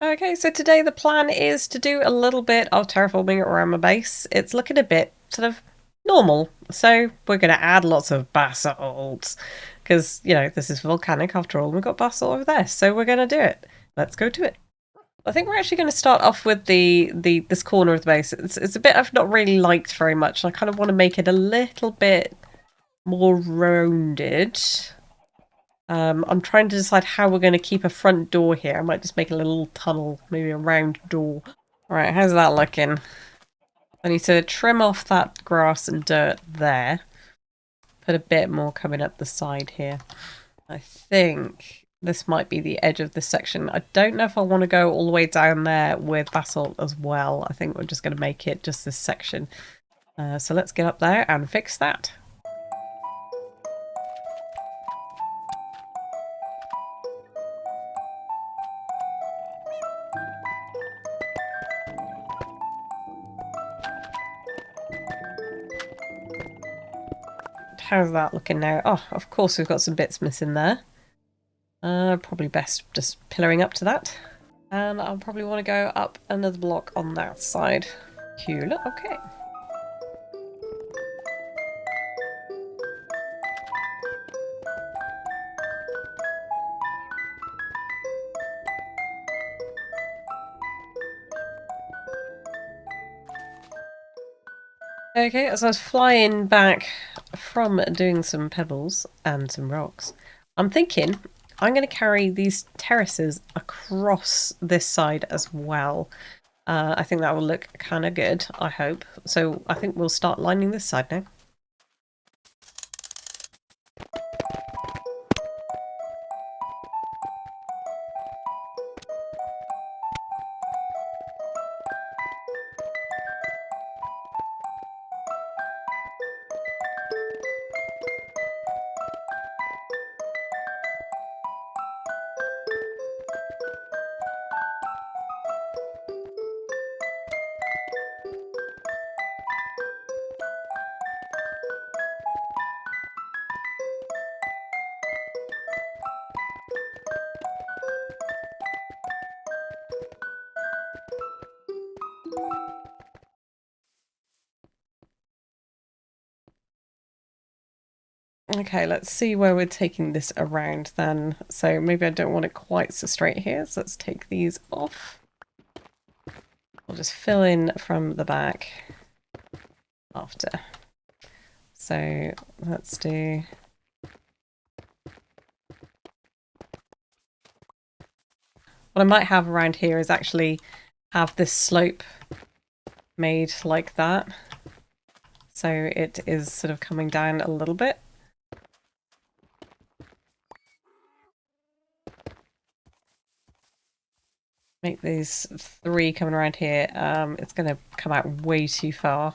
Okay, so today the plan is to do a little bit of terraforming around my base. It's looking a bit sort of normal, so we're going to add lots of basalt because, you know, this is volcanic after all. We've got basalt over there, so we're going to do it. Let's go to it. I think we're actually going to start off with this corner of the base. It's a bit I've not really liked very much. I kind of want to make it a little bit more rounded. I'm trying to decide how we're going to keep a front door here. I might just make a little tunnel, maybe a round door. Alright, how's that looking? I need to trim off that grass and dirt there. Put a bit more coming up the side here. I think this might be the edge of this section. I don't know if I want to go all the way down there with basalt as well. I think we're just going to make it just this section. So let's get up there and fix that. How's that looking now? Oh, of course we've got some bits missing there. Probably best just pillaring up to that. And I'll probably want to go up another block on that side. Cool, okay. Okay, as I was flying back from doing some pebbles and some rocks, I'm thinking I'm going to carry these terraces across this side as well. I think that will look kind of good, I hope. So I think we'll start lining this side now. Okay, let's see where we're taking this around then. So maybe I don't want it quite so straight here, so let's take these off. We'll just fill in from the back after. So let's do... What I might have around here is actually have this slope made like that. So it is sort of coming down a little bit. Make these three coming around here. It's going to come out way too far.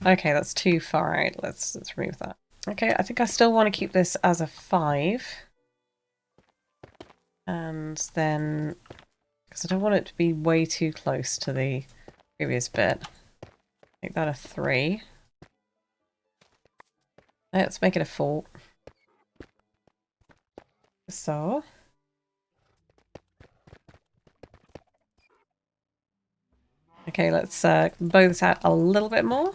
Okay, that's too far out. Let's remove that. Okay, I think I still want to keep this as a 5. And then, because I don't want it to be way too close to the previous bit, make that a 3. Let's make it a 4. So. Okay, let's bow this out a little bit more.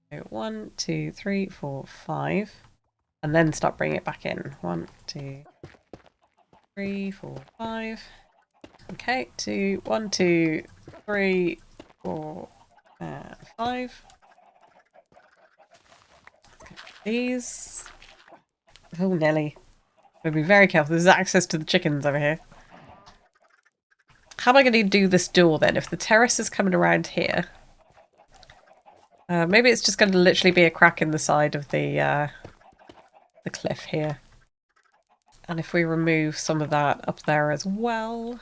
So 1, 2, 3, 4, 5. And then start bringing it back in. 1, 2, 3, 4, 5. Okay, 2, 1, 2, 3, 4, 5. These. Oh, Nelly. We'll be very careful. There's access to the chickens over here. How am I going to do this door then? If the terrace is coming around here, maybe it's just going to literally be a crack in the side of the cliff here. And if we remove some of that up there as well.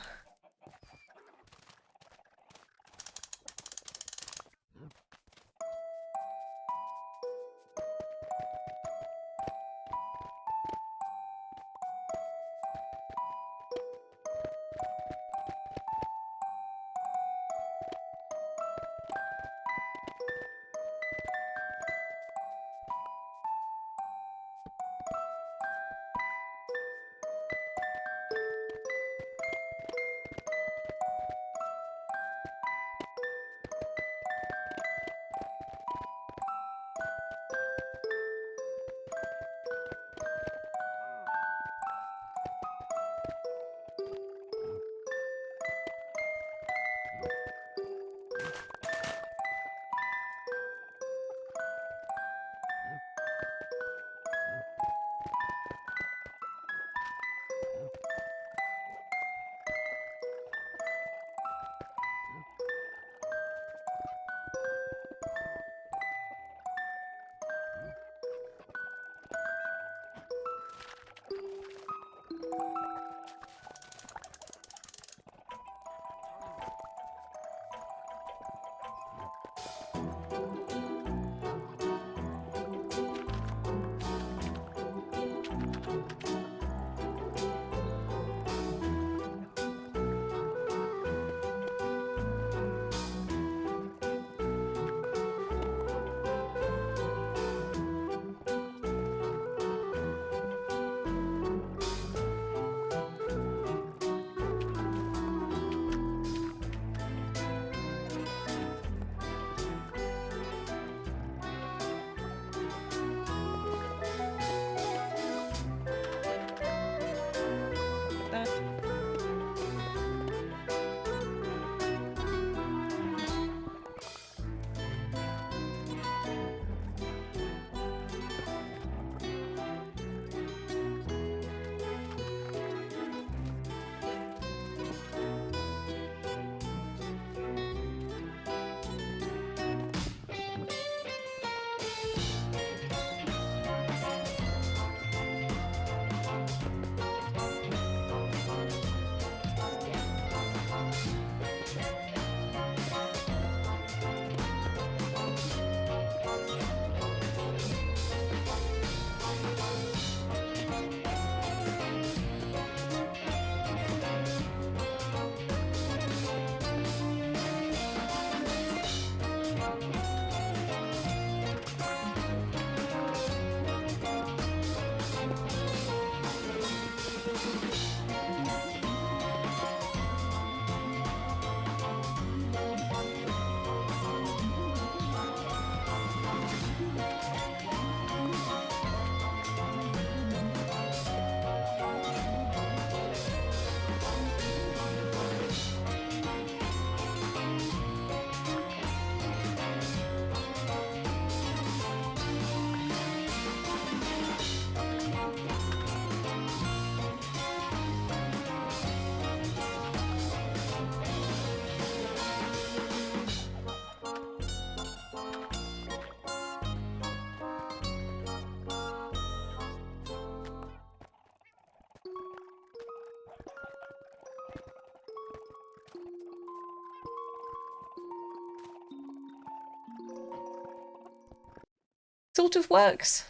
sort of works.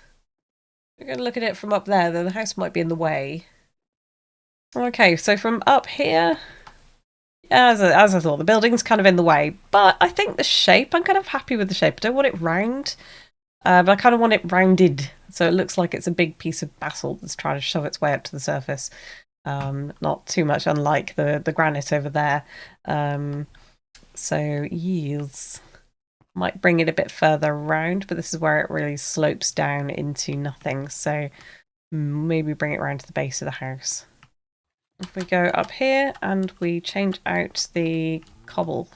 We're going to look at it from up there, though the house might be in the way. Okay, so from up here, as I thought, the building's kind of in the way, but I think the shape, I'm kind of happy with the shape. I don't want it round, but I kind of want it rounded, so it looks like it's a big piece of basalt that's trying to shove its way up to the surface. Not too much unlike the granite over there. So, yes. Might bring it a bit further around, but this is where it really slopes down into nothing, so maybe bring it around to the base of the house. If we go up here and we change out the cobble.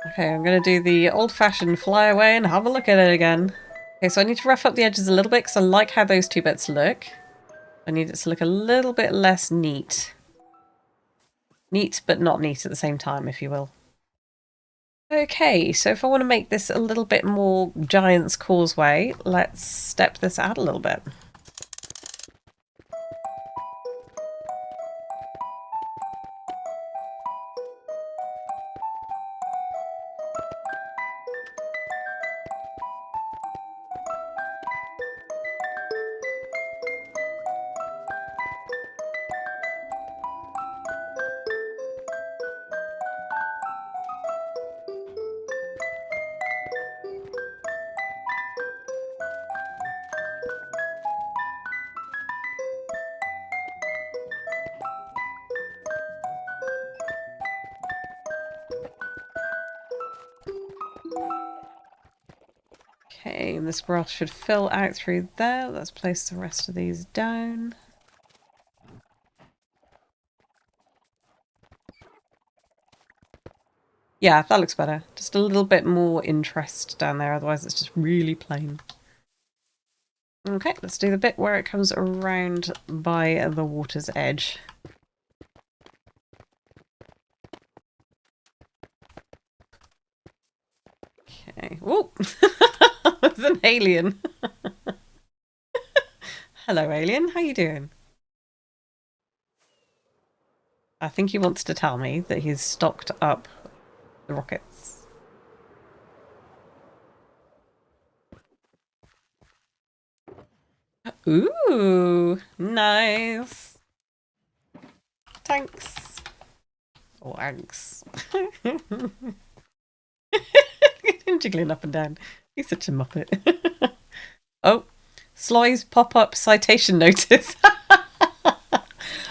Okay, I'm going to do the old-fashioned fly away and have a look at it again. Okay, so I need to rough up the edges a little bit because I like how those two bits look. I need it to look a little bit less neat. Neat, but not neat at the same time, if you will. Okay, so if I want to make this a little bit more Giant's Causeway, let's step this out a little bit. Okay, and this grass should fill out through there. Let's place the rest of these down. Yeah, that looks better. Just a little bit more interest down there, otherwise it's just really plain. Okay, let's do the bit where it comes around by the water's edge. Okay. Whoa! There's an alien. Hello, alien. How you doing? I think he wants to tell me that he's stocked up the rockets. Ooh, nice. Thanks. Or thanks. Jiggling up and down. He's such a muppet. Oh, Sloy's pop-up citation notice.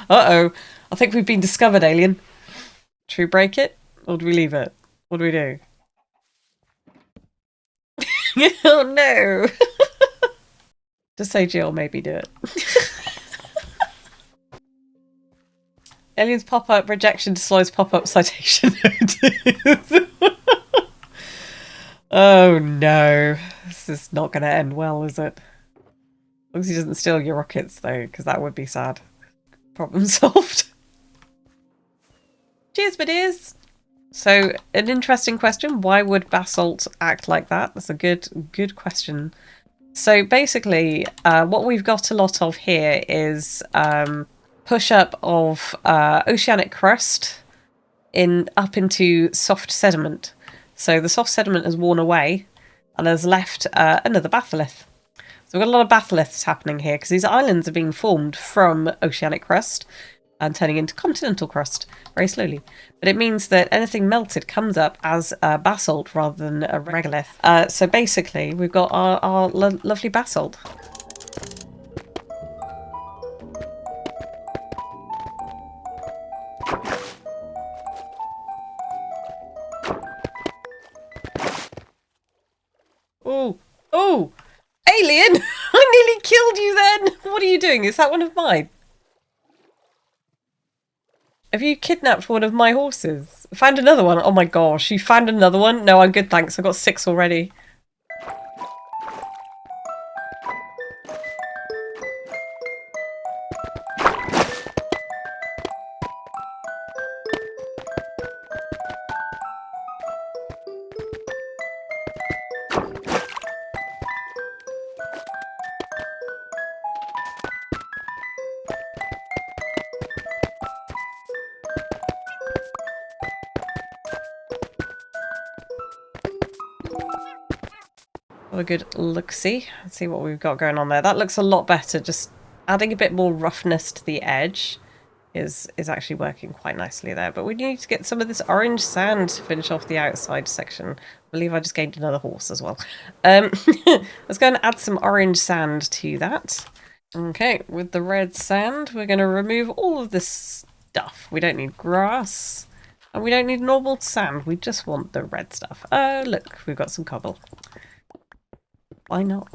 Uh-oh. I think we've been discovered, alien. Should we break it? Or do we leave it? What do we do? Oh no! Just say Jill, maybe do it. Alien's pop-up rejection to Sloy's pop-up citation notice. Oh no. This is not going to end well, is it? As long as he doesn't steal your rockets though, because that would be sad. Problem solved. Cheers, my dears! So, an interesting question. Why would basalt act like that? That's a good question. So basically, what we've got a lot of here is push-up of oceanic crust up into soft sediment. So the soft sediment has worn away and has left another batholith. So we've got a lot of batholiths happening here because these islands are being formed from oceanic crust and turning into continental crust very slowly. But it means that anything melted comes up as basalt rather than a regolith. So basically, we've got our lovely basalt. Oh, oh, alien! I nearly killed you then! What are you doing? Is that one of mine? Have you kidnapped one of my horses? Found another one? Oh my gosh, you found another one? No, I'm good, thanks. I've got 6 already. Have a good look-see. Let's see what we've got going on there. That looks a lot better. Just adding a bit more roughness to the edge is actually working quite nicely there. But we need to get some of this orange sand to finish off the outside section. I believe I just gained another horse as well. Let's go and add some orange sand to that. Okay, with the red sand, we're going to remove all of this stuff. We don't need grass, and we don't need normal sand. We just want the red stuff. Oh, look, we've got some cobble. Why not?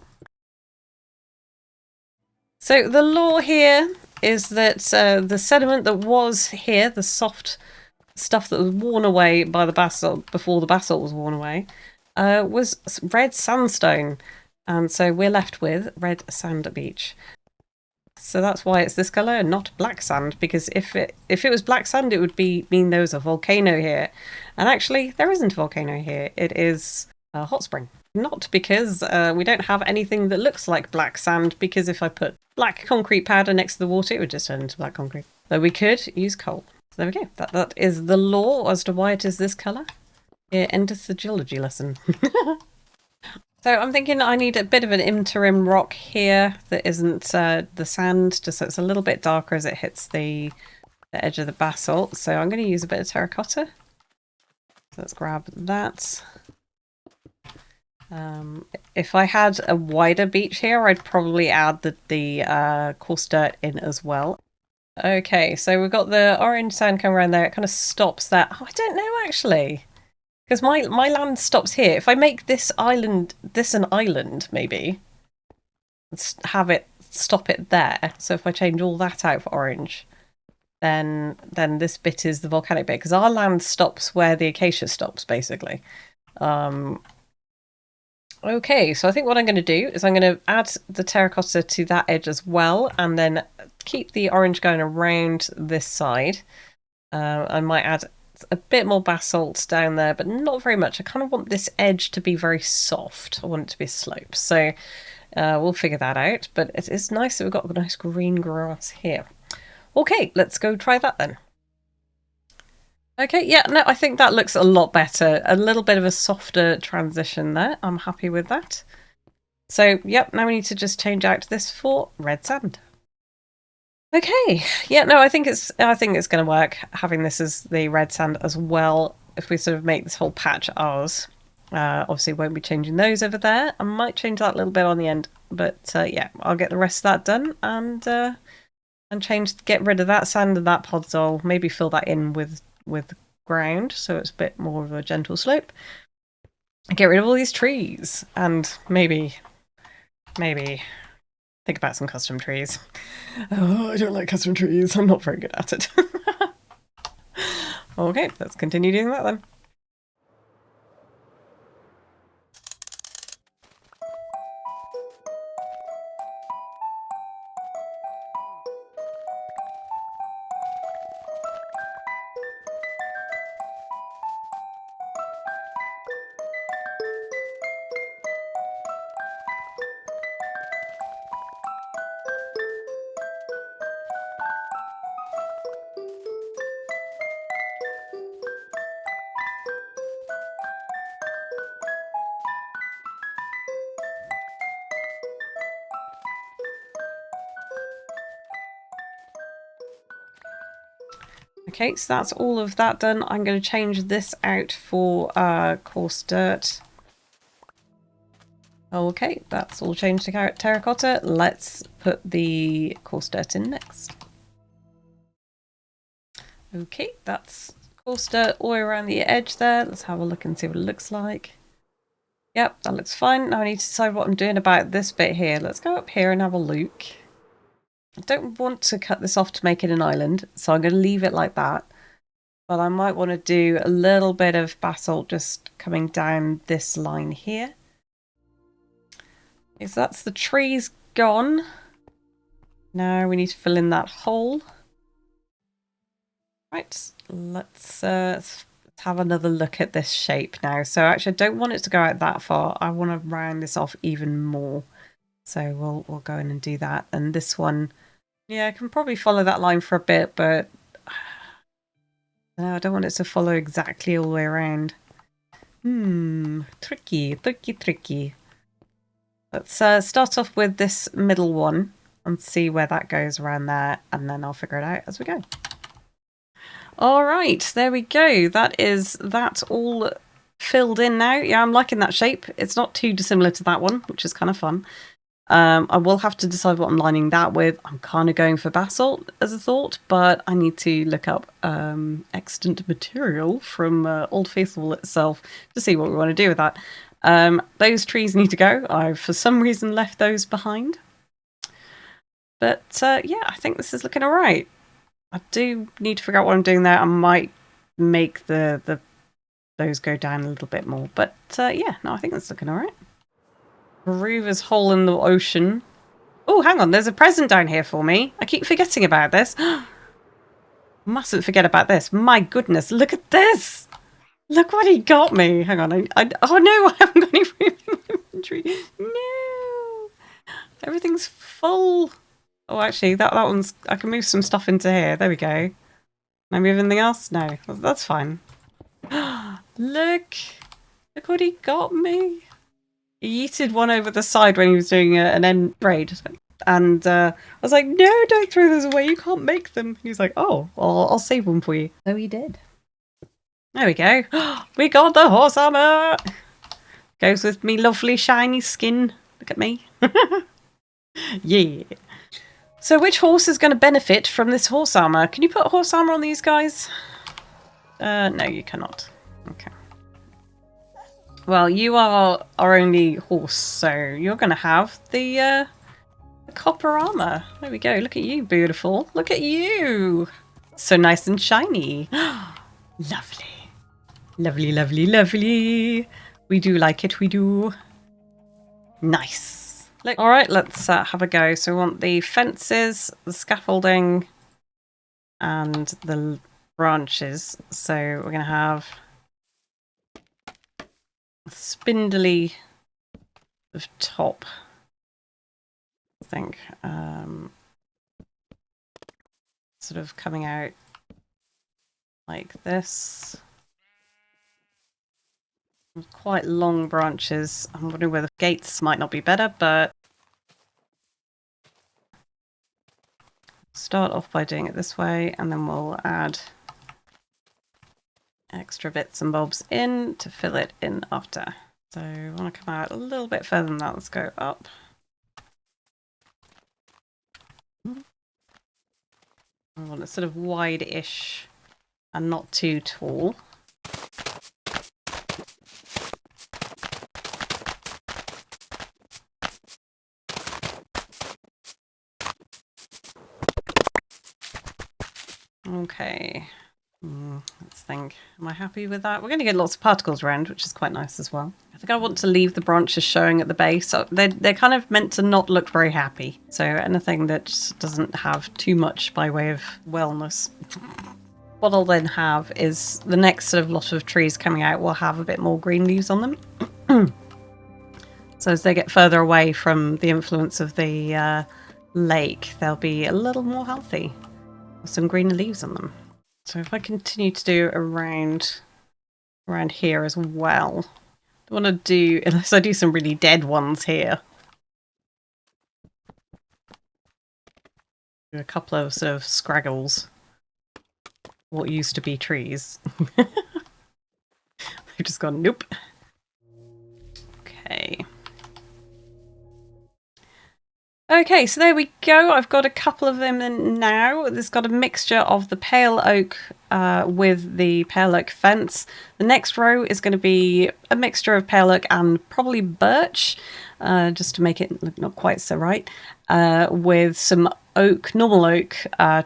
So the law here is that the sediment that was here, the soft stuff that was worn away by the basalt before the basalt was worn away, was red sandstone. And so we're left with red sand beach. So that's why it's this colour and not black sand, because if it was black sand, it would mean there was a volcano here. And actually, there isn't a volcano here. It is a hot spring. Not because we don't have anything that looks like black sand, because if I put black concrete powder next to the water, it would just turn into black concrete. So we could use coal. So there we go. That is the law as to why it is this colour. It enters the geology lesson. So I'm thinking I need a bit of an interim rock here that isn't the sand, just so it's a little bit darker as it hits the edge of the basalt. So I'm going to use a bit of terracotta. So let's grab that. If I had a wider beach here, I'd probably add the coarse dirt in as well. Okay, so we've got the orange sand coming around there. It kind of stops that. Oh, I don't know actually. Because my land stops here. If I make this an island, maybe, have it stop it there. So if I change all that out for orange, then this bit is the volcanic bit. Because our land stops where the acacia stops, basically. Okay, so I think what I'm going to do is I'm going to add the terracotta to that edge as well, and then keep the orange going around this side. I might add a bit more basalt down there, but not very much. I kind of want this edge to be very soft. I want it to be a slope. So we'll figure that out. But it is nice that we've got a nice green grass here. Okay, let's go try that then. Okay, yeah, no, I think that looks a lot better. A little bit of a softer transition there. I'm happy with that. So, yep, now we need to just change out this for red sand. Okay, yeah, no, I think it's going to work, having this as the red sand as well. If we sort of make this whole patch ours, obviously won't be changing those over there. I might change that a little bit on the end, but yeah, I'll get the rest of that done and get rid of that sand and that podzol. Maybe fill that in with ground so it's a bit more of a gentle slope. Get rid of all these trees and maybe think about some custom trees. Oh, I don't like custom trees. I'm not very good at it. Okay, let's continue doing that then. Okay, so that's all of that done. I'm going to change this out for coarse dirt. Okay, that's all changed to terracotta. Let's put the coarse dirt in next. Okay, that's coarse dirt all around the edge there. Let's have a look and see what it looks like. Yep, that looks fine. Now I need to decide what I'm doing about this bit here. Let's go up here and have a look. I don't want to cut this off to make it an island, so I'm going to leave it like that. But I might want to do a little bit of basalt just coming down this line here. Okay, so that's the trees gone. Now we need to fill in that hole. Right, let's have another look at this shape now. So actually I don't want it to go out that far. I want to round this off even more. So we'll go in and do that. And this one, yeah, I can probably follow that line for a bit, but no, I don't want it to follow exactly all the way around. Tricky. Let's start off with this middle one and see where that goes around there, and then I'll figure it out as we go. All right, there we go. That's all filled in now. Yeah, I'm liking that shape. It's not too dissimilar to that one, which is kind of fun. I will have to decide what I'm lining that with. I'm kind of going for basalt as a thought, but I need to look up extant material from Old Faithful itself to see what we want to do with that. Those trees need to go. I've for some reason left those behind. But yeah, I think this is looking all right. I do need to figure out what I'm doing there. I might make those go down a little bit more. But yeah, no, I think that's looking all right. Groover's hole in the ocean. Oh, hang on. There's a present down here for me. I keep forgetting about this. Mustn't forget about this. My goodness, look at this. Look what he got me. Hang on. Oh no, I haven't got any room in my inventory. No. Everything's full. Oh, actually, that one's... I can move some stuff into here. There we go. Can I move anything else? No, that's fine. Look. Look what he got me. He yeeted one over the side when he was doing an end raid. And I was like, no, don't throw those away. You can't make them. He was like, oh, well, I'll save one for you. So he did. There we go. We got the horse armor. Goes with me lovely shiny skin. Look at me. Yeah. So which horse is going to benefit from this horse armor? Can you put horse armor on these guys? No, you cannot. Okay. Well, you are our only horse, so you're going to have the copper armor. There we go. Look at you, beautiful. Look at you. So nice and shiny. Lovely. Lovely, lovely, lovely. We do like it, we do. Nice. Look. All right, let's have a go. So we want the fences, the scaffolding, and the branches. So we're going to have spindly of top, I think, sort of coming out like this. Quite long branches. I'm wondering whether gates might not be better, but start off by doing it this way, and then we'll add extra bits and bobs in to fill it in after. So I want to come out a little bit further than that. Let's go up. I want it sort of wide-ish and not too tall. Okay. Let's think. Am I happy with that? We're going to get lots of particles around, which is quite nice as well. I think I want to leave the branches showing at the base. So they're kind of meant to not look very happy. So anything that just doesn't have too much by way of wellness. What I'll then have is the next sort of lot of trees coming out will have a bit more green leaves on them. So as they get further away from the influence of the lake, they'll be a little more healthy with some greener leaves on them. So if I continue to do around here as well, I want to do, unless I do some really dead ones here. Do a couple of sort of scraggles. What used to be trees. They've just gone, nope. Okay. Okay, so there we go. I've got a couple of them in now. There's got a mixture of the pale oak with the pale oak fence. The next row is going to be a mixture of pale oak and probably birch, just to make it look not quite so right, with some oak, normal oak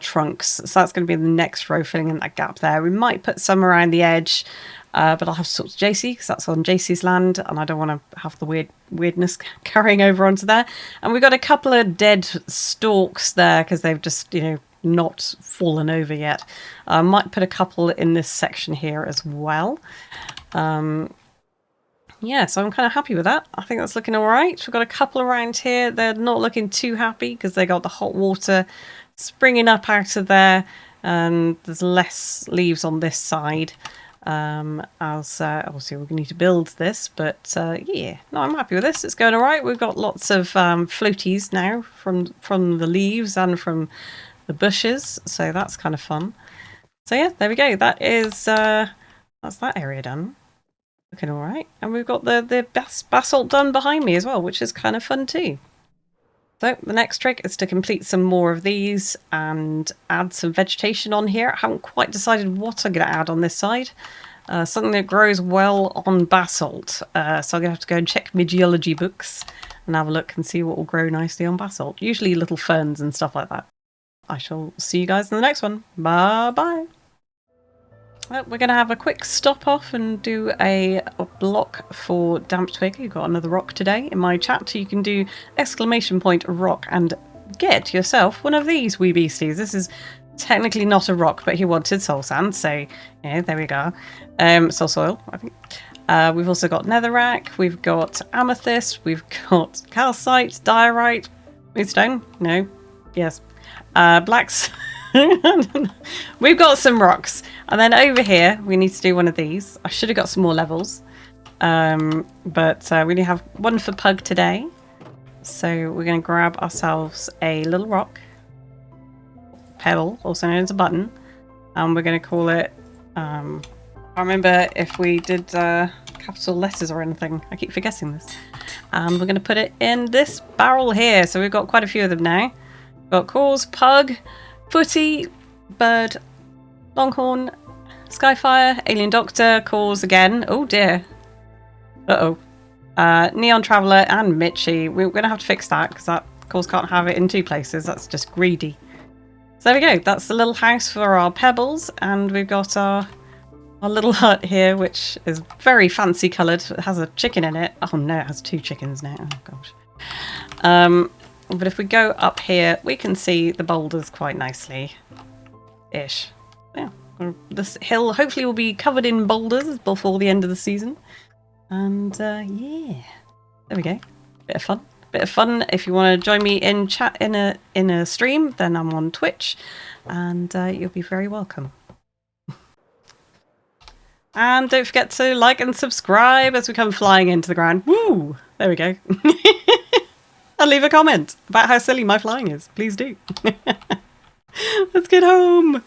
trunks. So that's going to be the next row, filling in that gap there. We might put some around the edge, but I'll have to talk to Jasey because that's on Jasey's land, and I don't want to have the weirdness carrying over onto there. And we've got a couple of dead stalks there because they've just, you know, not fallen over yet. I might put a couple in this section here as well. Yeah, so I'm kind of happy with that. I think that's looking all right. We've got a couple around here. They're not looking too happy because they got the hot water springing up out of there, and there's less leaves on this side. As obviously we're going to need to build this, but yeah, no, I'm happy with this. It's going all right. We've got lots of floaties now from the leaves and from the bushes, so that's kind of fun. So yeah, there we go. That is that's that area done. Looking all right, and we've got the basalt done behind me as well, which is kind of fun too. So the next trick is to complete some more of these and add some vegetation on here. I haven't quite decided what I'm going to add on this side. Something that grows well on basalt. So I'm going to have to go and check my geology books and have a look and see what will grow nicely on basalt. Usually little ferns and stuff like that. I shall see you guys in the next one. Bye bye. Well, we're going to have a quick stop off and do a block for Damp Twig. You've got another rock today. In my chat, you can do !rock and get yourself one of these wee beasties. This is technically not a rock, but he wanted soul sand, so yeah, there we go. Soul soil, I think. We've also got netherrack, we've got amethyst, we've got calcite, diorite, moonstone, no, yes, blacks. We've got some rocks, and then over here we need to do one of these. I should have got some more levels, but we only have one for Pug today, so we're going to grab ourselves a little rock, pebble, also known as a button, and we're going to call it, I remember if we did capital letters or anything. I keep forgetting this. And we're going to put it in this barrel here, so we've got quite a few of them now. We've got Cause, Pug, Footy, Bird, Longhorn, Skyfire, AlienDoctor, Cause again. Oh dear. Uh-oh. Neon Traveller and Mitchie. We're going to have to fix that because that Cause can't have it in two places. That's just greedy. So there we go. That's the little house for our pebbles. And we've got our little hut here, which is very fancy coloured. It has a chicken in it. Oh no, it has two chickens now. Oh gosh. But if we go up here, we can see the boulders quite nicely. Ish. Yeah. This hill hopefully will be covered in boulders before the end of the season. And yeah. There we go. Bit of fun. Bit of fun. If you want to join me in chat in a stream, then I'm on Twitch. And you'll be very welcome. And don't forget to like and subscribe as we come flying into the ground. Woo! There we go. And leave a comment about how silly my flying is. Please do. Let's get home.